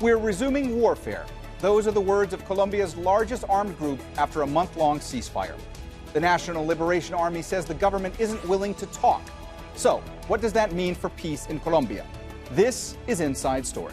We're resuming warfare. Those are the words of Colombia's largest armed group after a month-long ceasefire. The National Liberation Army says the government isn't willing to talk. So, what does that mean for peace in Colombia? This is Inside Story.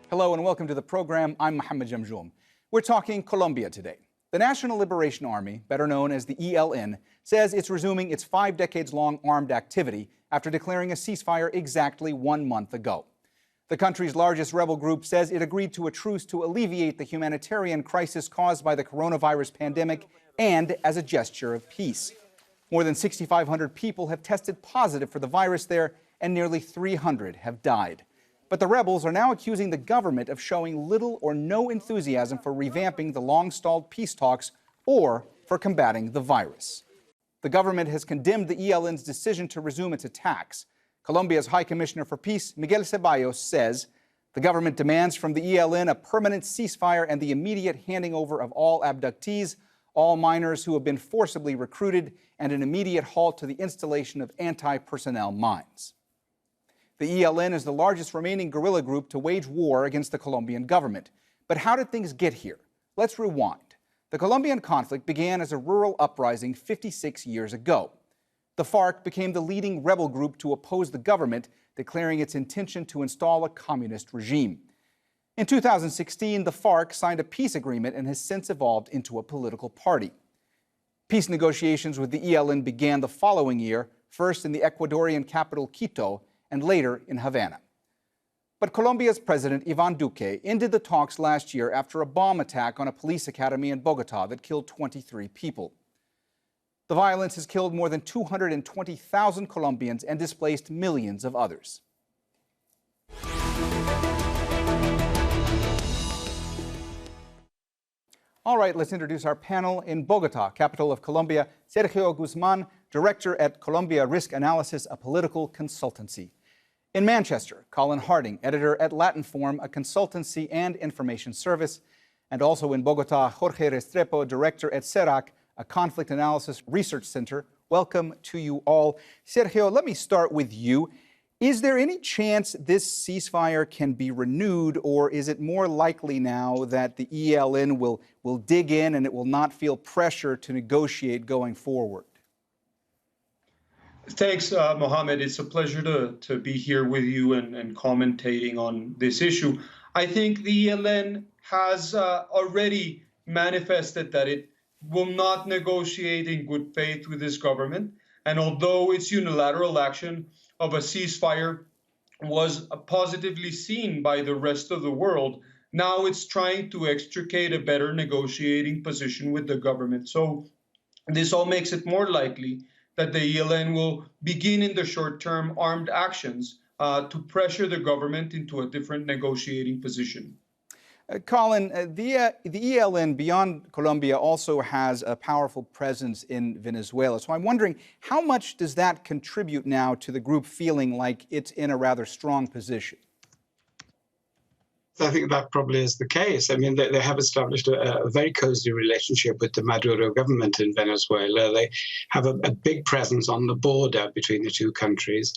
Hello and welcome to the program. I'm Mohammed Jamjoom. We're talking Colombia today. The National Liberation Army, better known as the ELN, says it's resuming its 5 decades-long armed activity after declaring a ceasefire exactly 1 month ago. The country's largest rebel group says it agreed to a truce to alleviate the humanitarian crisis caused by the coronavirus pandemic and as a gesture of peace. More than 6,500 people have tested positive for the virus there, and nearly 300 have died. But the rebels are now accusing the government of showing little or no enthusiasm for revamping the long-stalled peace talks or for combating the virus. The government has condemned the ELN's decision to resume its attacks. Colombia's High Commissioner for Peace, Miguel Ceballos, says the government demands from the ELN a permanent ceasefire and the immediate handing over of all abductees, all minors who have been forcibly recruited, and an immediate halt to the installation of anti-personnel mines. The ELN is the largest remaining guerrilla group to wage war against the Colombian government. But how did things get here? Let's rewind. The Colombian conflict began as a rural uprising 56 years ago. The FARC became the leading rebel group to oppose the government, declaring its intention to install a communist regime. In 2016, the FARC signed a peace agreement and has since evolved into a political party. Peace negotiations with the ELN began the following year, first in the Ecuadorian capital Quito, and later in Havana. But Colombia's President Iván Duque ended the talks last year after a bomb attack on a police academy in Bogotá that killed 23 people. The violence has killed more than 220,000 Colombians and displaced millions of others. All right, let's introduce our panel. In Bogotá, capital of Colombia, Sergio Guzman, director at Colombia Risk Analysis, a political consultancy. In Manchester, Colin Harding, editor at Latinform, a consultancy and information service. And also in Bogotá, Jorge Restrepo, director at CERAC, a conflict analysis research center. Welcome to you all. Sergio, let me start with you. Is there any chance this ceasefire can be renewed, or is it more likely now that the ELN will dig in and it will not feel pressure to negotiate going forward? Thanks, Mohammed. It's a pleasure to be here with you and commentating on this issue. I think the ELN has already manifested that it will not negotiate in good faith with this government. And although its unilateral action of a ceasefire was positively seen by the rest of the world, now it's trying to extricate a better negotiating position with the government. So this all makes it more likely that the ELN will begin in the short term armed actions to pressure the government into a different negotiating position. Colin, the ELN beyond Colombia also has a powerful presence in Venezuela. So I'm wondering, how much does that contribute now to the group feeling like it's in a rather strong position? I think that probably is the case. I mean, they have established a very cozy relationship with the Maduro government in Venezuela. They have a big presence on the border between the two countries,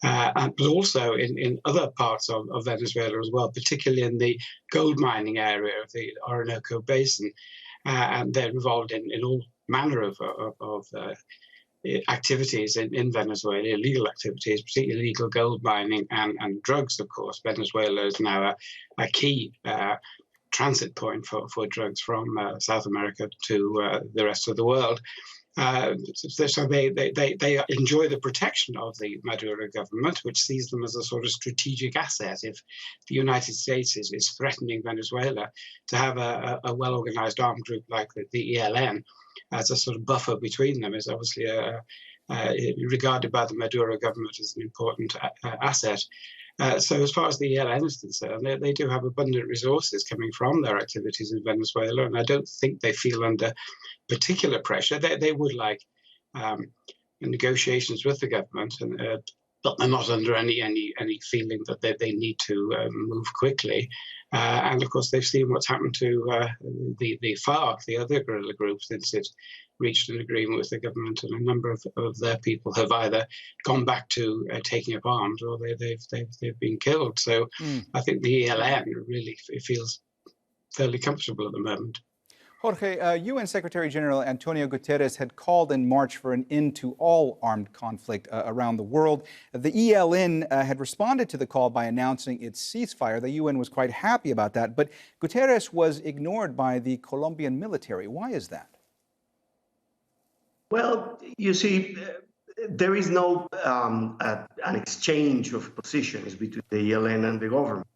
but also in other parts of Venezuela as well, particularly in the gold mining area of the Orinoco Basin. And they're involved in all manner of activities in Venezuela, illegal activities, particularly illegal gold mining and drugs, of course. Venezuela is now a key transit point for drugs from South America to the rest of the world. So they enjoy the protection of the Maduro government, which sees them as a sort of strategic asset. If the United States is threatening Venezuela, to have a well-organized armed group like the ELN as a sort of buffer between them is obviously regarded by the Maduro government as an important asset. So as far as the ELN is concerned, they do have abundant resources coming from their activities in Venezuela, and I don't think they feel under particular pressure. They would like negotiations with the government, and but they're not under any feeling that they need to move quickly. And of course, they've seen what's happened to the FARC, the other guerrilla group, since it reached an agreement with the government, and a number of their people have either gone back to taking up arms or they've been killed. So I think the ELN really feels fairly comfortable at the moment. Jorge, UN Secretary General Antonio Guterres had called in March for an end to all armed conflict around the world. The ELN had responded to the call by announcing its ceasefire. The UN was quite happy about that, but Guterres was ignored by the Colombian military. Why is that? Well, you see, there is no an exchange of positions between the ELN and the government.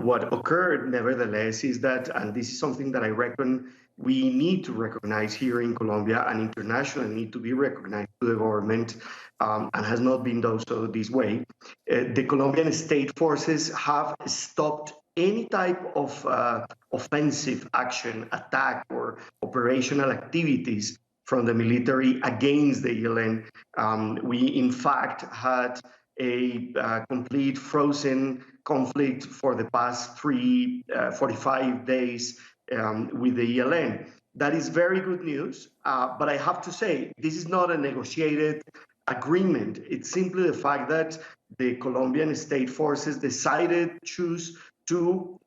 What occurred, nevertheless, is that, and this is something that I reckon we need to recognize here in Colombia and internationally need to be recognized to the government, and has not been done so this way. The Colombian state forces have stopped any type of offensive action, attack, or operational activities from the military against the ELN. We, in fact, had a complete frozen conflict for the past 45 days with the ELN. That is very good news, but I have to say, this is not a negotiated agreement. It's simply the fact that the Colombian state forces choose to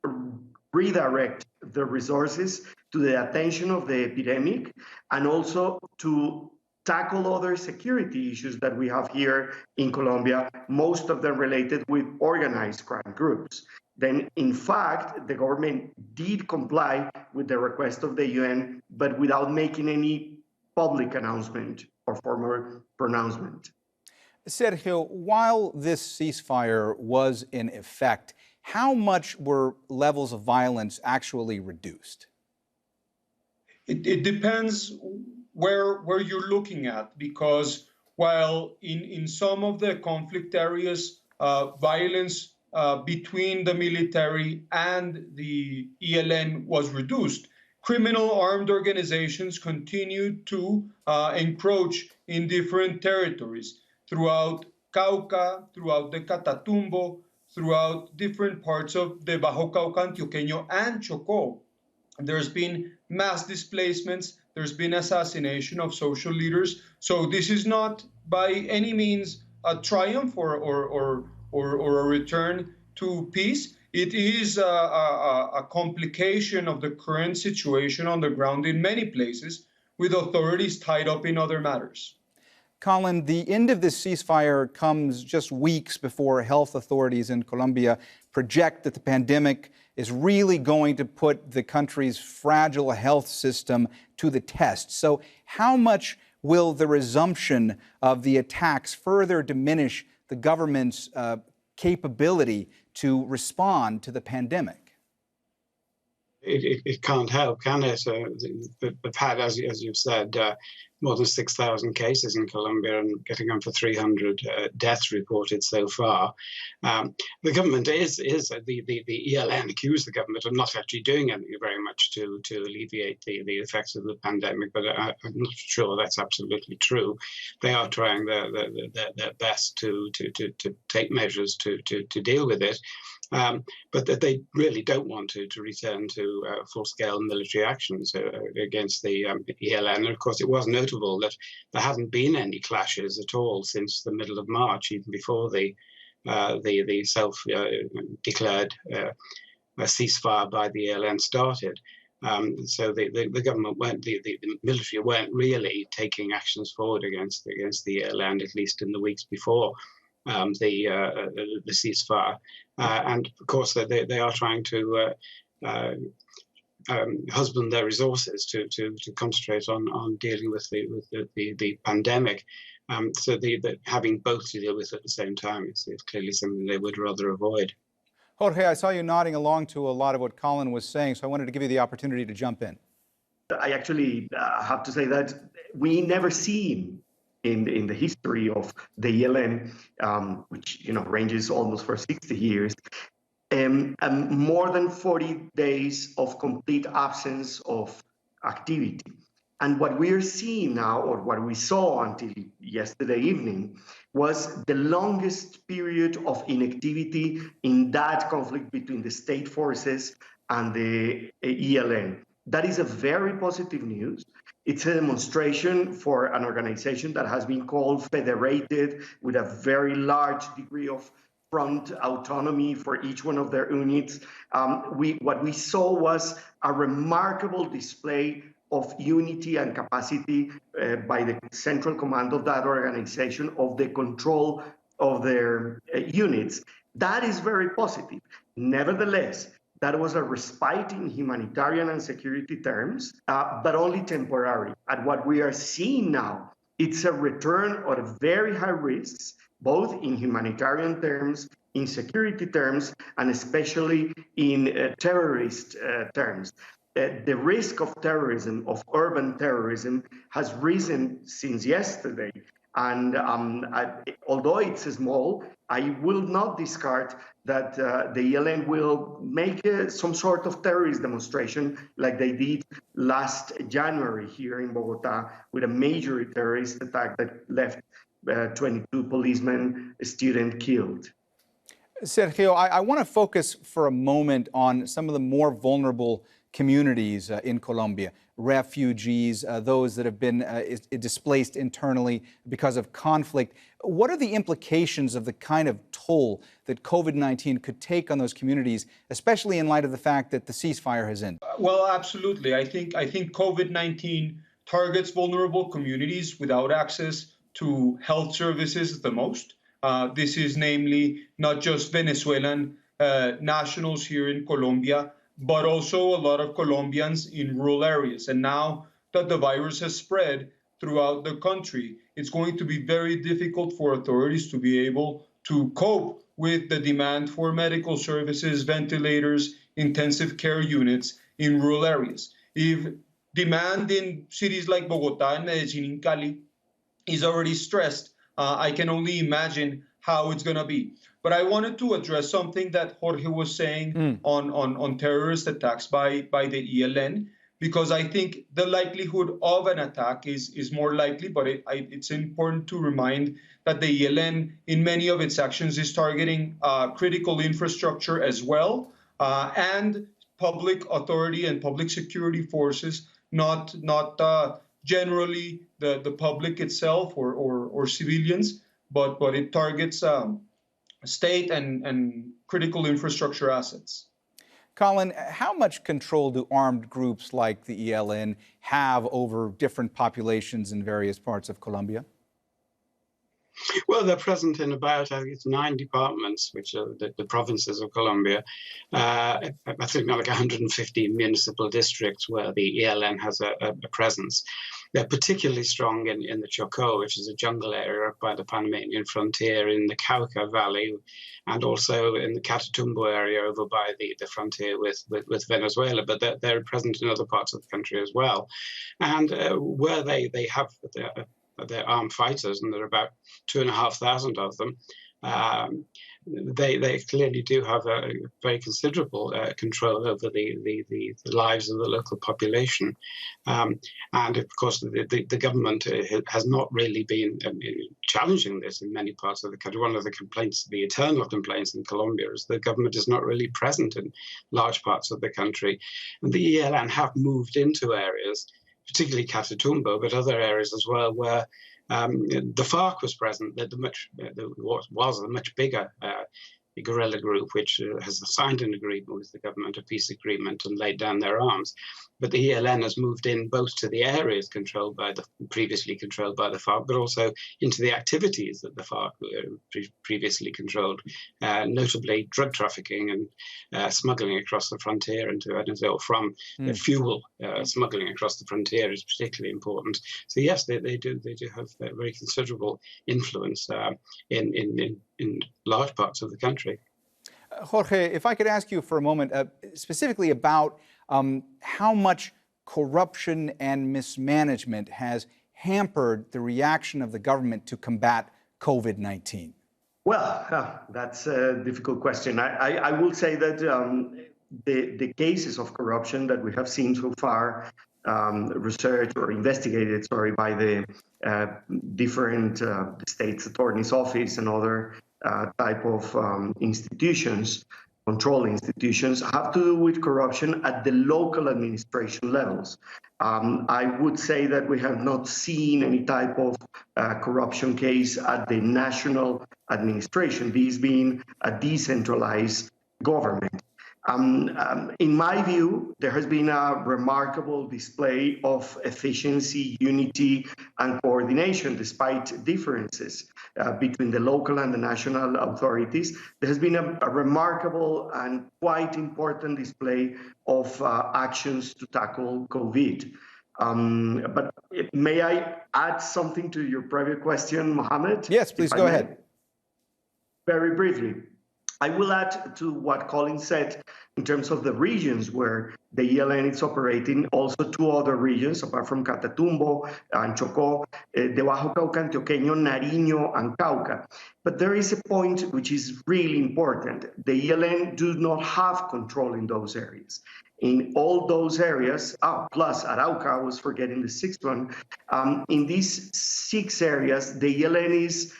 redirect the resources to the attention of the epidemic and also to tackle other security issues that we have here in Colombia, most of them related with organized crime groups. Then, in fact, the government did comply with the request of the UN, but without making any public announcement or formal pronouncement. Sergio, while this ceasefire was in effect, how much were levels of violence actually reduced? It depends where you're looking at, because while in some of the conflict areas, violence between the military and the ELN was reduced, criminal armed organizations continued to encroach in different territories throughout Cauca, throughout the Catatumbo, throughout different parts of the Bajo Cauca Antioqueño and Chocó. There's been mass displacements. There's been assassination of social leaders. So this is not by any means a triumph or a return to peace. It is a complication of the current situation on the ground in many places, with authorities tied up in other matters. Colin, the end of this ceasefire comes just weeks before health authorities in Colombia project that the pandemic is really going to put the country's fragile health system to the test. So how much will the resumption of the attacks further diminish the government's capability to respond to the pandemic? It can't help, can it? We've had, as you've said, more than 6,000 cases in Colombia and getting on for 300 deaths reported so far. The government the ELN accused the government of not actually doing anything very much to alleviate the effects of the pandemic, but I'm not sure that's absolutely true. They are trying their best to take measures to deal with it. But that they really don't want to return to full-scale military actions against the ELN. And of course, it was notable that there hadn't been any clashes at all since the middle of March, even before the self-declared ceasefire by the ELN started. So the government the military weren't really taking actions forward against the ELN, at least in the weeks before the ceasefire, and of course they are trying to husband their resources to concentrate on dealing with the pandemic. So having both to deal with at the same time is clearly something they would rather avoid. Jorge, I saw you nodding along to a lot of what Colin was saying, so I wanted to give you the opportunity to jump in. I actually have to say that we never seen in the history of the ELN, which ranges almost for 60 years, more than 40 days of complete absence of activity. And what we are seeing now, or what we saw until yesterday evening, was the longest period of inactivity in that conflict between the state forces and the ELN. That is a very positive news. It's a demonstration for an organization that has been called federated, with a very large degree of front autonomy for each one of their units. What we saw was a remarkable display of unity and capacity by the central command of that organization, of the control of their units. That is very positive. Nevertheless, that was a respite in humanitarian and security terms, but only temporary. And what we are seeing now, it's a return of very high risks, both in humanitarian terms, in security terms, and especially in terrorist terms. The risk of terrorism, of urban terrorism, has risen since yesterday. And although it's small, I will not discard that the ELN will make some sort of terrorist demonstration like they did last January here in Bogota, with a major terrorist attack that left 22 policemen, a student killed. Sergio, I want to focus for a moment on some of the more vulnerable communities in Colombia, refugees, those that have been displaced internally because of conflict. What are the implications of the kind of toll that COVID-19 could take on those communities, especially in light of the fact that the ceasefire has ended? Well, absolutely. I think COVID-19 targets vulnerable communities without access to health services the most. This is namely not just Venezuelan nationals here in Colombia, but also a lot of Colombians in rural areas. And now that the virus has spread throughout the country, it's going to be very difficult for authorities to be able to cope with the demand for medical services, ventilators, intensive care units in rural areas. If demand in cities like Bogota and Medellin and Cali is already stressed, I can only imagine how it's going to be. But I wanted to address something that Jorge was saying on terrorist attacks by the ELN, because I think the likelihood of an attack is more likely, but it's important to remind that the ELN, in many of its actions, is targeting critical infrastructure as well, and public authority and public security forces, not generally the public itself or civilians, but it targets state and critical infrastructure assets. Colin, how much control do armed groups like the ELN have over different populations in various parts of Colombia? Well, they're present in about, I think it's 9 departments, which are the provinces of Colombia. I think like 150 municipal districts where the ELN has a presence. They're particularly strong in the Chocó, which is a jungle area up by the Panamanian frontier, in the Cauca Valley, and also in the Catatumbo area over by the frontier with Venezuela. But they're present in other parts of the country as well. And where they have their armed fighters, and there are about 2,500 of them, they clearly do have a very considerable control over the lives of the local population. And of course, the government has not really been challenging this in many parts of the country. One of the complaints, the eternal complaints in Colombia, is the government is not really present in large parts of the country. And the ELN have moved into areas, particularly Catatumbo, but other areas as well, where the FARC was present. Was a much bigger guerrilla group, which has signed an agreement with the government, a peace agreement, and laid down their arms. But the ELN has moved in both to the areas previously controlled by the FARC, but also into the activities that the FARC previously controlled, notably drug trafficking and smuggling across the frontier into Venezuela. From fuel smuggling across the frontier is particularly important. So yes, they do have a very considerable influence in large parts of the country. Jorge, if I could ask you for a moment specifically about how much corruption and mismanagement has hampered the reaction of the government to combat COVID-19? Well, that's a difficult question. I will say that the cases of corruption that we have seen so far researched or investigated, sorry, by the different state's attorney's office and other type of institutions, control institutions, have to do with corruption at the local administration levels. I would say that we have not seen any type of corruption case at the national administration, these being a decentralized government. In my view, there has been a remarkable display of efficiency, unity, and coordination despite differences between the local and the national authorities. There has been a remarkable and quite important display of actions to tackle COVID. But may I add something to your previous question, Mohammed? Yes, please go ahead. Very briefly. I will add to what Colin said in terms of the regions where the ELN is operating, also two other regions, apart from Catatumbo and Chocó, the Bajo Cauca, Antioqueño, Nariño, and Cauca. But there is a point which is really important. The ELN do not have control in those areas. In all those areas, plus Arauca, I was forgetting the sixth one, in these 6 areas, the ELN is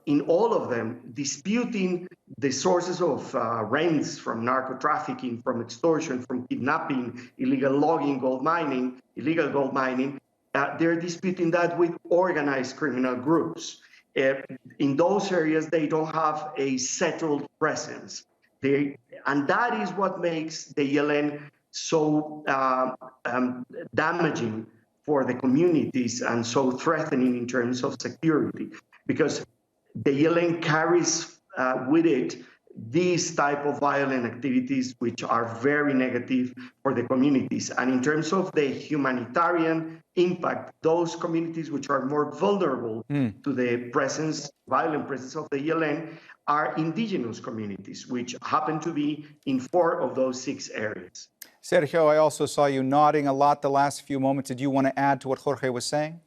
in all of them, disputing the sources of rents from narco trafficking, from extortion, from kidnapping, illegal logging, gold mining, illegal gold mining. They're disputing that with organized criminal groups. In those areas, they don't have a settled presence. And that is what makes the ELN so damaging for the communities and so threatening in terms of security. Because the ELN carries with it these type of violent activities which are very negative for the communities. And in terms of the humanitarian impact, those communities which are more vulnerable to the violent presence of the ELN are indigenous communities, which happen to be in 4 of those 6 areas. Sergio, I also saw you nodding a lot the last few moments. Did you want to add to what Jorge was saying?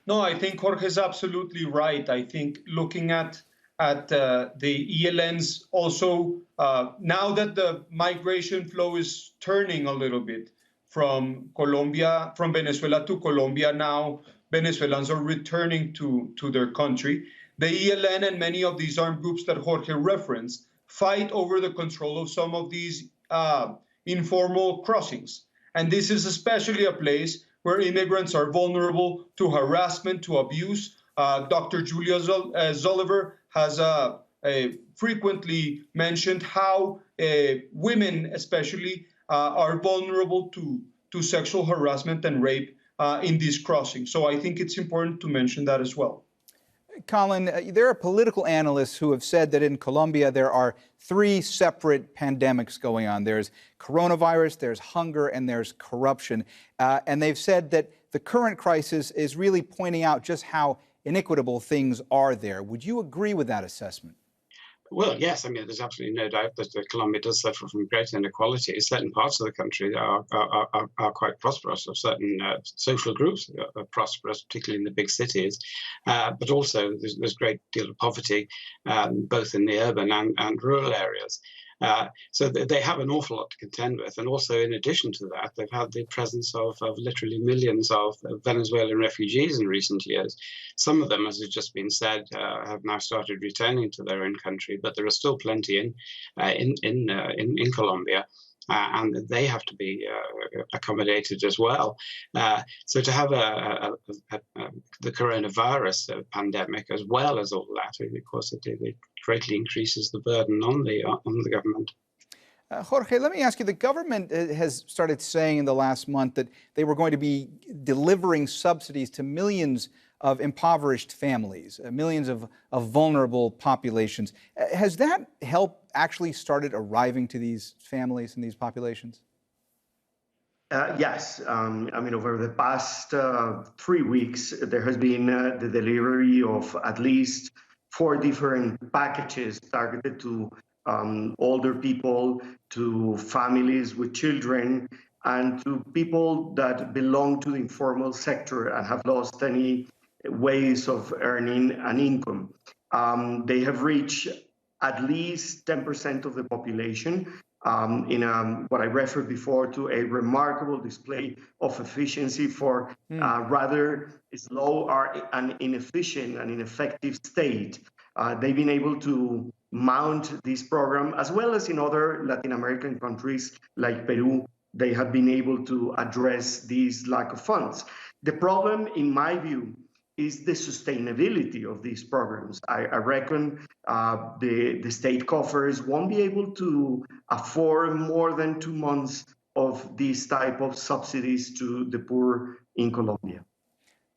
No, I think Jorge is absolutely right. I think looking at the ELNs also, now that the migration flow is turning a little bit from Venezuela to Colombia, now Venezuelans are returning to their country. The ELN and many of these armed groups that Jorge referenced fight over the control of some of these informal crossings. And this is especially a place where immigrants are vulnerable to harassment, to abuse. Dr. Julia Zolliver has frequently mentioned how women especially are vulnerable to sexual harassment and rape in these crossings. So I think it's important to mention that as well. Colin, there are political analysts who have said that in Colombia there are 3 separate pandemics going on. There's coronavirus, there's hunger, and there's corruption. And they've said that the current crisis is really pointing out just how inequitable things are there. Would you agree with that assessment? Well, yes. I mean, there's absolutely no doubt that Colombia does suffer from great inequality. Certain parts of the country are quite prosperous, or certain social groups are prosperous, particularly in the big cities. But also there's a great deal of poverty, both in the urban and rural areas. So they have an awful lot to contend with. And also, in addition to that, they've had the presence of literally millions of Venezuelan refugees in recent years. Some of them, as has just been said, have now started returning to their own country, but there are still plenty in Colombia. And they have to be accommodated as well. So to have the coronavirus pandemic as well as all that, of course, it greatly increases the burden on the government. Jorge, let me ask you, the government has started saying in the last month that they were going to be delivering subsidies to millions of impoverished families, millions of vulnerable populations. Has that help actually started arriving to these families and these populations? Yes. I mean, over the past 3 weeks, there has been the delivery of at least 4 different packages targeted to older people, to families with children, and to people that belong to the informal sector and have lost any ways of earning an income. They have reached at least 10% of the population. what I referred before to a remarkable display of efficiency for rather slow and inefficient and ineffective state. They've been able to mount this program, as well as in other Latin American countries like Peru. They have been able to address this lack of funds. The problem, in my view, is the sustainability of these programs. I reckon the state coffers won't be able to afford more than 2 months of these type of subsidies to the poor in Colombia.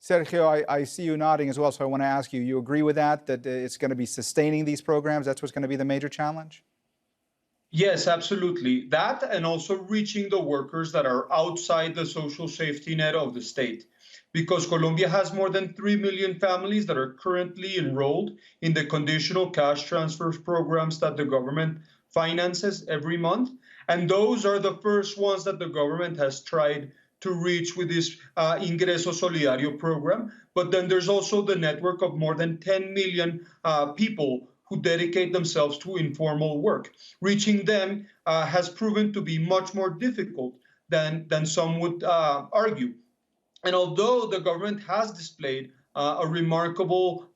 Sergio, I see you nodding as well, so I want to ask you, you agree with that it's going to be sustaining these programs? That's what's going to be the major challenge? Yes, absolutely. That, and also reaching the workers that are outside the social safety net of the state. Because Colombia has more than 3 million families that are currently enrolled in the conditional cash transfers programs that the government finances every month. And those are the first ones that the government has tried to reach with this Ingreso Solidario program. But then there's also the network of more than 10 million people who dedicate themselves to informal work. Reaching them has proven to be much more difficult than some would argue. And although the government has displayed a remarkable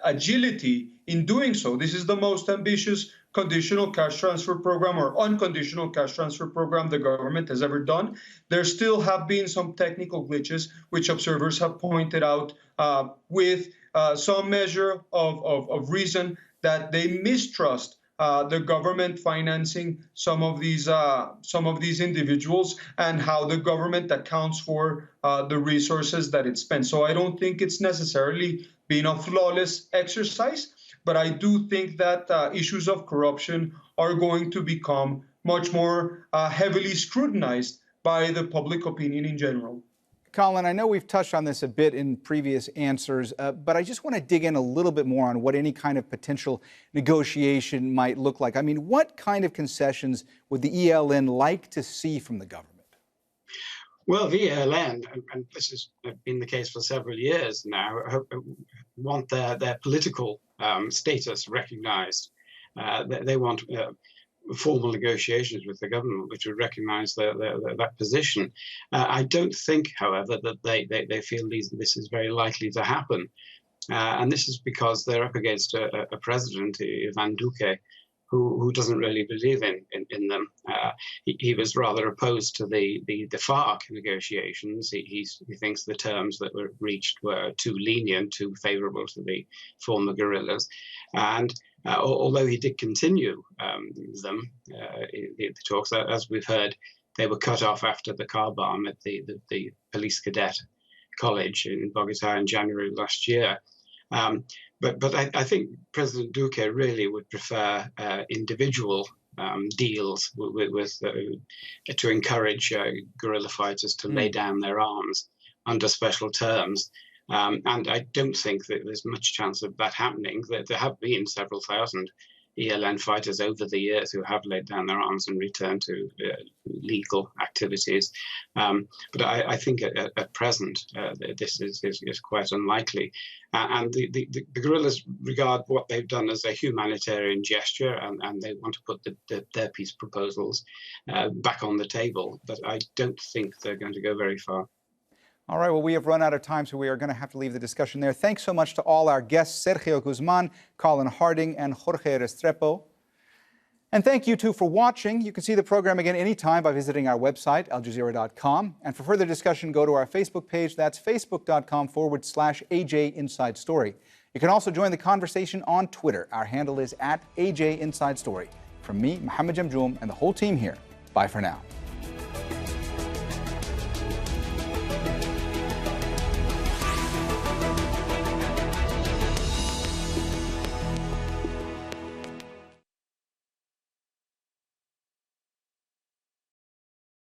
agility in doing so, this is the most ambitious conditional cash transfer program or unconditional cash transfer program the government has ever done. There still have been some technical glitches, which observers have pointed out with some measure of reason that they mistrust the government financing some of these individuals and how the government accounts for the resources that it spends. So I don't think it's necessarily been a flawless exercise, but I do think that issues of corruption are going to become much more heavily scrutinized by the public opinion in general. Colin, I know we've touched on this a bit in previous answers, but I just want to dig in a little bit more on what any kind of potential negotiation might look like. I mean, what kind of concessions would the ELN like to see from the government? Well, the ELN, and this has been the case for several years now, want their political status recognized. They want formal negotiations with the government, which would recognize that position. I don't think, however, that they feel this is very likely to happen. And this is because they're up against a president, Iván Duque, who doesn't really believe in them. He was rather opposed to the FARC negotiations. He thinks the terms that were reached were too lenient, too favorable to the former guerrillas. And although he did continue the talks, as we've heard, they were cut off after the car bomb at the police cadet college in Bogota in January last year. But I think President Duque really would prefer individual deals to encourage guerrilla fighters to lay down their arms under special terms. And I don't think that there's much chance of that happening. There have been several thousand ELN fighters over the years who have laid down their arms and returned to legal activities. But I think at present, this is quite unlikely. And the guerrillas regard what they've done as a humanitarian gesture, and they want to put their peace proposals back on the table. But I don't think they're going to go very far. All right, well, we have run out of time, so we are going to have to leave the discussion there. Thanks so much to all our guests, Sergio Guzman, Colin Harding, and Jorge Restrepo. And thank you, too, for watching. You can see the program again anytime by visiting our website, aljazeera.com. And for further discussion, go to our Facebook page. That's facebook.com/AJ Inside Story. You can also join the conversation on Twitter. Our handle is @AJ Inside Story. From me, Mohammed Jamjoom, and the whole team here, bye for now.